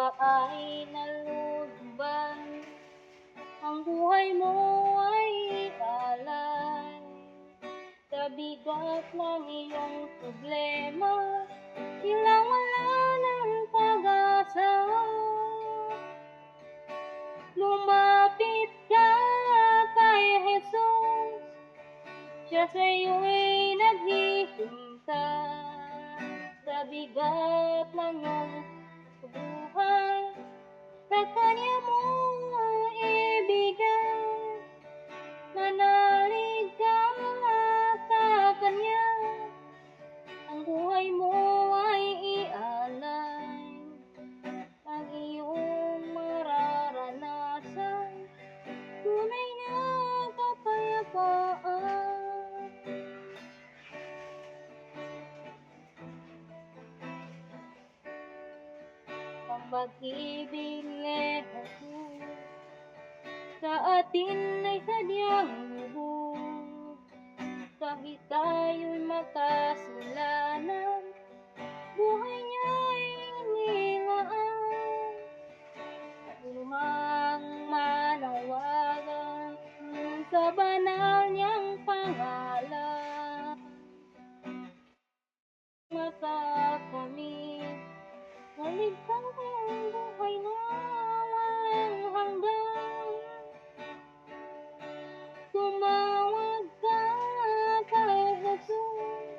ba ay nalulubang? Ang buhay mo ay alay sa bigat ng iyong problema, tila wala ng pag-asa. Lumapit ka kay Jesus, siya sa'yo'y naghihintay sa bigat ng iyong buhay. Sa Kanya mo ibigay, manalig ka sa Kanya. Ang buhay mo ay ialay, ang iyong mararanasan, tunay na kapayapaan. Ang pag-ibig ni Jesus sa atin ay sadyang lubog. Kahit tayo'y makasalanan, buhay niya'y inilaan. Lumang manawagan sa banal niyang pangalan, matatamid na ligtas ang buhay na walang hanggan. Tumawag ka kay Jesus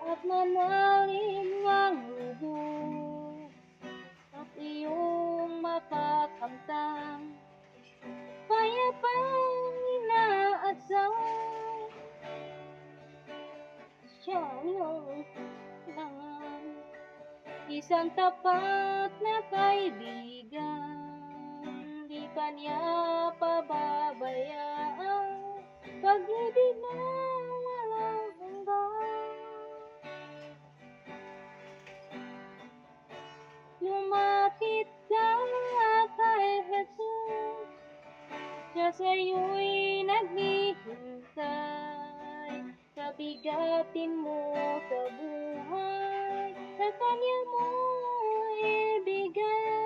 at manalig ng lubog, at iyong makakamtan payapang inaasam. Siya ang iyong kailangan, isang tapat na kaibigan, di ka niya pababayaan, pag-ibig na walang hanggan. Lumapit ka kay Jesus, siya sa'yo'y naghihintay sa bigatin mo sa buhay. Sa Kanya mo ibigay,